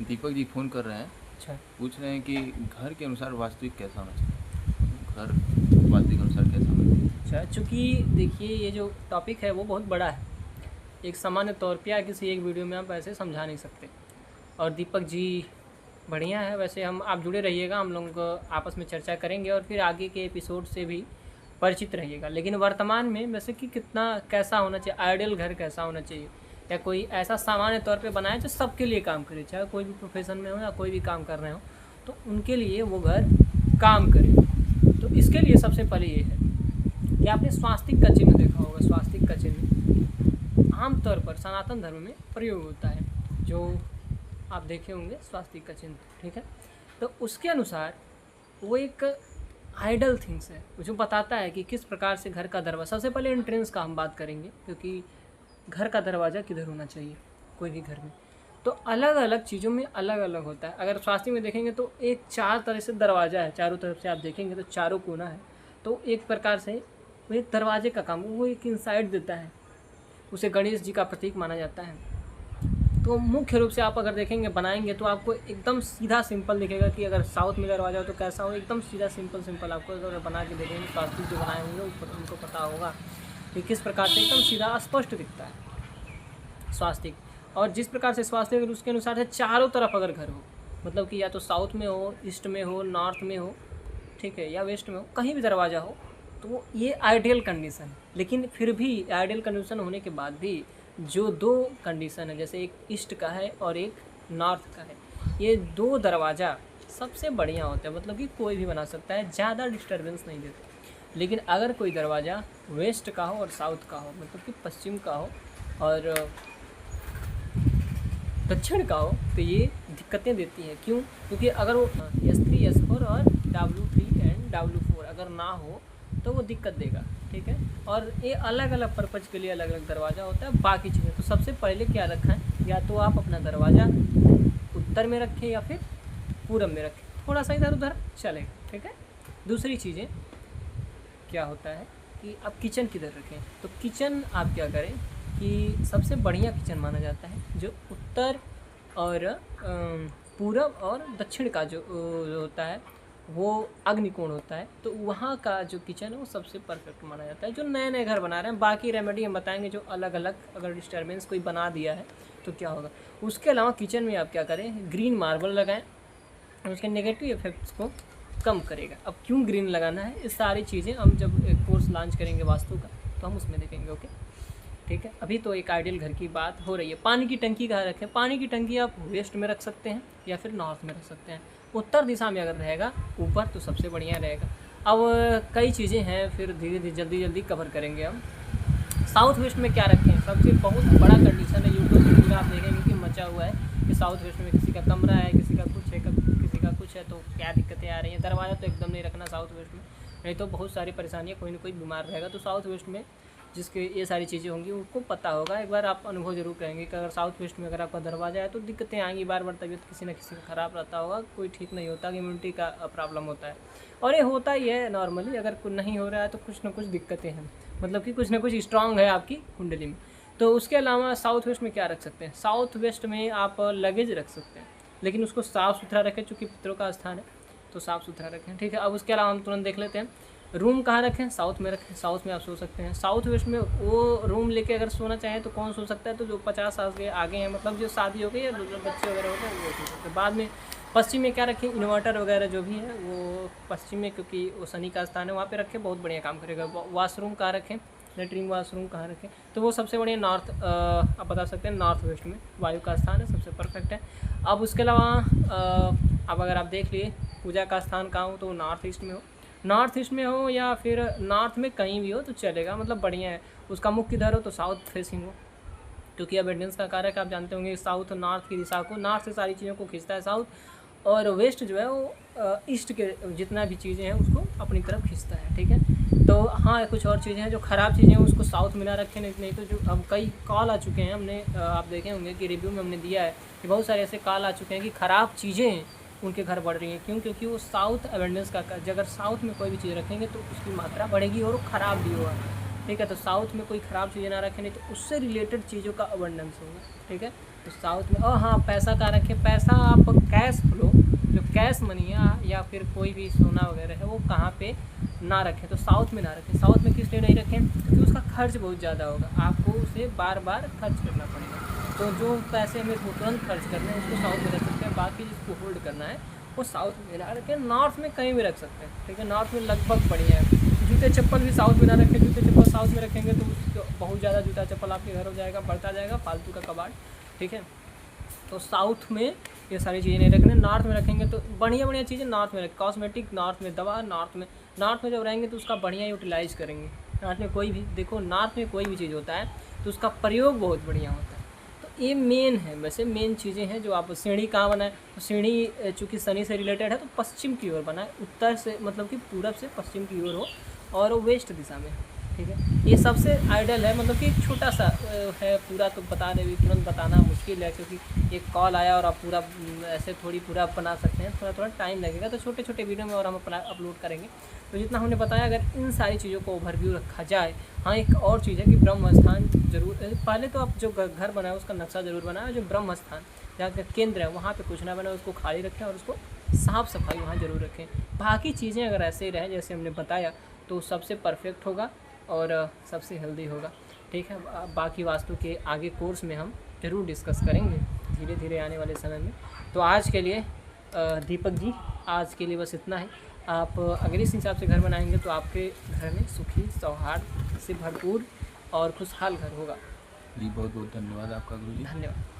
Deepak ji phone कर रहे हैं। अच्छा। पूछ रहे हैं कि घर के अनुसार वास्तविक कैसा होना चाहिए, घर वास्तविक अनुसार कैसा होना चाहिए। अच्छा, चूँकि देखिए ये जो टॉपिक है वो बहुत बड़ा है। एक सामान्य तौर पे या किसी एक वीडियो में आप ऐसे समझा नहीं सकते। और दीपक जी बढ़िया है, वैसे हम आप जुड़े रहिएगा, हम लोग आपस में चर्चा करेंगे और फिर आगे के एपिसोड से भी परिचित रहिएगा। लेकिन वर्तमान में वैसे कि कितना कैसा होना चाहिए, आइडियल घर कैसा होना चाहिए, या कोई ऐसा सामान्य तौर पे बनाए जो सबके लिए काम करे, चाहे कोई भी प्रोफेशन में हो या कोई भी काम कर रहे हो, तो उनके लिए वो घर काम करे। तो इसके लिए सबसे पहले ये है कि आपने स्वास्तिक का चिन्ह देखा होगा। स्वास्तिक का चिन्ह आमतौर पर सनातन धर्म में प्रयोग होता है, जो आप देखे होंगे स्वास्तिक का चिन्ह, ठीक है। तो उसके अनुसार वो एक आइडल थिंग्स है जो बताता है कि किस प्रकार से घर का दरवाज़ा, सबसे पहले एंट्रेंस का हम बात करेंगे, क्योंकि घर का दरवाज़ा किधर होना चाहिए कोई भी घर में, तो अलग अलग चीज़ों में अलग अलग होता है। अगर स्वास्थ्य में देखेंगे तो एक 4 तरह से दरवाज़ा है, चारों तरफ से आप देखेंगे तो चारों कोना है, तो एक प्रकार से वो एक दरवाजे का काम, वो एक इंसाइट देता है, उसे गणेश जी का प्रतीक माना जाता है। तो मुख्य रूप से आप अगर देखेंगे बनाएंगे तो आपको एकदम सीधा सिंपल दिखेगा कि अगर साउथ में दरवाजा हो तो कैसा हो, एकदम सीधा सिंपल आपको अगर बना के देखेंगे, स्वास्थ्य जो बनाए होंगे उनको पता होगा कि किस प्रकार से एकदम सीधा स्पष्ट दिखता है स्वास्तिक। और जिस प्रकार से स्वास्तिक उसके अनुसार से चारों तरफ अगर घर हो, मतलब कि या तो साउथ में हो, ईस्ट में हो, नॉर्थ में हो, ठीक है, या वेस्ट में हो, कहीं भी दरवाज़ा हो, तो ये आइडियल कंडीशन है। लेकिन फिर भी आइडियल कंडीशन होने के बाद भी जो 2 कंडीशन है, जैसे एक ईस्ट का है और एक नॉर्थ का है, ये 2 दरवाज़ा सबसे बढ़िया होता है, मतलब कि कोई भी बना सकता है, ज़्यादा डिस्टर्बेंस नहीं देते। लेकिन अगर कोई दरवाज़ा वेस्ट का हो और साउथ का हो, मतलब कि पश्चिम का हो और दक्षिण का हो, तो ये दिक्कतें देती हैं। क्यों? क्योंकि अगर वो S3 S4 और W3 एंड W4 अगर ना हो तो वो दिक्कत देगा, ठीक है। और ये अलग अलग पर्पज़ के लिए अलग अलग दरवाज़ा होता है। बाकी चीज़ें तो सबसे पहले क्या रखा है, या तो आप अपना दरवाज़ा उत्तर में रखें या फिर पूरब में रखें, थोड़ा सा इधर उधर चलेगा, ठीक है। दूसरी चीज़ें क्या होता है कि आप किचन किधर रखें, तो किचन आप क्या करें कि सबसे बढ़िया किचन माना जाता है जो उत्तर और पूरब और दक्षिण का जो होता है वो अग्निकोण होता है, तो वहाँ का जो किचन है वो सबसे परफेक्ट माना जाता है। जो नए नए घर बना रहे हैं, बाकी रेमेडी हम बताएंगे जो अलग अलग अगर डिस्टर्बेंस कोई बना दिया है तो क्या होगा। उसके अलावा किचन में आप क्या करें, ग्रीन मार्बल लगाएं, उसके नेगेटिव इफेक्ट्स को कम करेगा। अब क्यों ग्रीन लगाना है, ये सारी चीज़ें हम जब एक कोर्स लॉन्च करेंगे वास्तु का तो हम उसमें देखेंगे, ओके, ठीक है। अभी तो एक आइडियल घर की बात हो रही है। पानी की टंकी कहाँ रखें, पानी की टंकी आप वेस्ट में रख सकते हैं या फिर नॉर्थ में रख सकते हैं। उत्तर दिशा में अगर रहेगा ऊपर तो सबसे बढ़िया रहेगा। अब कई चीज़ें हैं, फिर धीरे धीरे जल्दी जल्दी कवर करेंगे हम। साउथ वेस्ट में क्या रखें, सबसे बहुत बड़ा कंडीशन है, यूट्यूब पे पूरा आप देखेंगे कि मचा हुआ है कि साउथ वेस्ट में किसी का कमरा है, किसी का कुछ है, किसी का कुछ है, तो क्या दिक्कतें आ रही हैं। दरवाज़ा तो एकदम नहीं रखना साउथ वेस्ट में, नहीं तो बहुत सारी परेशानियाँ, कोई ना कोई बीमार रहेगा। तो साउथ वेस्ट में जिसके ये सारी चीज़ें होंगी उनको पता होगा, एक बार आप अनुभव जरूर करेंगे कि अगर साउथ वेस्ट में अगर आपका दरवाज़ा है तो दिक्कतें आएंगी, बार बार तबीयत किसी न किसी का ख़राब रहता होगा, कोई ठीक नहीं होता, इम्यूनिटी का प्रॉब्लम होता है। और ये होता ही है नॉर्मली, अगर कुछ नहीं हो रहा है तो कुछ ना कुछ दिक्कतें हैं, मतलब कि कुछ ना कुछ स्ट्रांग है आपकी कुंडली में। तो उसके अलावा साउथ वेस्ट में क्या रख सकते हैं, साउथ वेस्ट में आप लगेज रख सकते हैं, लेकिन उसको साफ़ सुथरा रखें, चूँकि पितरों का स्थान है तो साफ़ सुथरा रखें, ठीक है। अब उसके अलावा हम तुरंत देख लेते हैं रूम कहाँ रखें, साउथ में रखें, साउथ में आप सो सकते हैं। साउथ वेस्ट में वो रूम लेके अगर सोना चाहें तो कौन सो सकता है, तो जो 50 साल के आगे हैं, मतलब जो शादी हो गई या बच्चे वगैरह होते हैं वो सो सकते हैं। बाद में पश्चिम में क्या रखें, इन्वर्टर वगैरह जो भी है वो पश्चिम में, क्योंकि वो शनि का स्थान है, वहाँ पे रखें, बहुत बढ़िया काम करेगा। वॉशरूम कहाँ रखें, लेटरिन वॉशरूम कहाँ रखें, तो वो सबसे बढ़िया नॉर्थ, आप बता सकते हैं नॉर्थ वेस्ट में वायु का स्थान है, सबसे परफेक्ट है। अब उसके अलावा अब अगर आप देख लिए पूजा का स्थान कहाँ हो, तो नॉर्थ ईस्ट में हो, नॉर्थ ईस्ट में हो या फिर नॉर्थ में कहीं भी हो तो चलेगा, मतलब बढ़िया है। उसका मुख्य इधर हो तो साउथ फेसिंग हो, क्योंकि अबेंडेंस का कारक आप जानते होंगे, साउथ नॉर्थ की दिशा को, नॉर्थ से सारी चीज़ों को खींचता है साउथ, और वेस्ट जो है वो ईस्ट के जितना भी चीज़ें हैं उसको अपनी तरफ खींचता है, ठीक है। तो हाँ, कुछ और चीज़ें हैं जो ख़राब चीज़ें हैं उसको साउथ में ना रखें, नहीं तो जो अब कई कॉल आ चुके हैं, हमने आप देखे होंगे कि रिव्यू में हमने दिया है कि बहुत सारे ऐसे कॉल आ चुके हैं कि ख़राब चीज़ें उनके घर बढ़ रही हैं। क्यों? क्योंकि वो साउथ अबेंडेंस का, अगर साउथ में कोई भी चीज़ रखेंगे तो उसकी मात्रा बढ़ेगी और वो ख़राब भी होगा, ठीक है। तो साउथ में कोई ख़राब चीज़ें ना रखें, नहीं तो उससे रिलेटेड चीज़ों का अबंडेंस होगा, ठीक है। तो साउथ में हाँ पैसा कहाँ रखें, पैसा आप कैश फ्लो जो कैश मनी है या फिर कोई भी सोना वगैरह है वो कहाँ पे ना रखें, तो साउथ में ना रखें। साउथ में किस लिए नहीं रखें, क्योंकि उसका खर्च बहुत ज़्यादा होगा, आपको उसे बार बार खर्च करना पड़ेगा। तो जो पैसे हमें तुरंत खर्च करने हैं उसको साउथ में रख सकते हैं, बाकी जिसको होल्ड करना है वो साउथ में ना रखें। नॉर्थ में कहीं भी रख सकते हैं, ठीक है, नॉर्थ में लगभग बढ़िया है। जूते चप्पल भी साउथ में ना रखें, जूते चप्पल साउथ में रखेंगे तो बहुत ज़्यादा जूता चप्पल आपके घर हो जाएगा, बढ़ता जाएगा फालतू का कबाड़, ठीक है। तो साउथ में ये सारी चीज़ें नहीं रखने, नॉर्थ में रखेंगे तो बढ़िया बढ़िया चीज़ें नॉर्थ में रखें, कॉस्मेटिक नॉर्थ में, दवा नॉर्थ में जब रहेंगे तो उसका बढ़िया यूटिलाइज़ करेंगे। नॉर्थ में कोई भी देखो, नॉर्थ में कोई भी चीज़ होता है तो उसका प्रयोग बहुत बढ़िया होता है। तो ये मेन है, वैसे मेन चीज़ें हैं जो आप सीढ़ी कहाँ बनाए, तो सीढ़ी चूँकि शनि से रिलेटेड है तो पश्चिम की ओर बनाए, उत्तर से मतलब कि पूरब से पश्चिम की ओर हो और वेस्ट दिशा में, ठीक है। ये सबसे आइडियल है, मतलब कि एक छोटा सा है, पूरा तो बता रहे भी तुरंत बताना मुश्किल है क्योंकि एक कॉल आया और आप पूरा ऐसे थोड़ी पूरा बना सकते हैं, थोड़ा टाइम लगेगा, तो छोटे छोटे वीडियो में और हम अपना अपलोड करेंगे। तो जितना हमने बताया अगर इन सारी चीज़ों को ओवरव्यू रखा जाए। हाँ एक और चीज़ है कि ब्रह्म स्थान जरूर, पहले तो आप जो घर बनाए उसका नक्शा ज़रूर बनाए, जो ब्रह्म स्थान जहाँ का केंद्र है वहाँ पे कुछ ना बनाए, उसको खाली रखें और उसको साफ़ सफाई वहाँ ज़रूर रखें। बाकी चीज़ें अगर ऐसे ही रहें जैसे हमने बताया तो सबसे परफेक्ट होगा और सबसे हेल्दी होगा, ठीक है। बाकी वास्तु के आगे कोर्स में हम ज़रूर डिस्कस करेंगे धीरे धीरे आने वाले समय में। तो आज के लिए दीपक जी आज के लिए बस इतना है। आप अगर इस हिसाब से घर बनाएंगे तो आपके घर में सुखी सौहार्द से भरपूर और खुशहाल घर होगा। जी बहुत बहुत धन्यवाद आपका गुरुजी। धन्यवाद।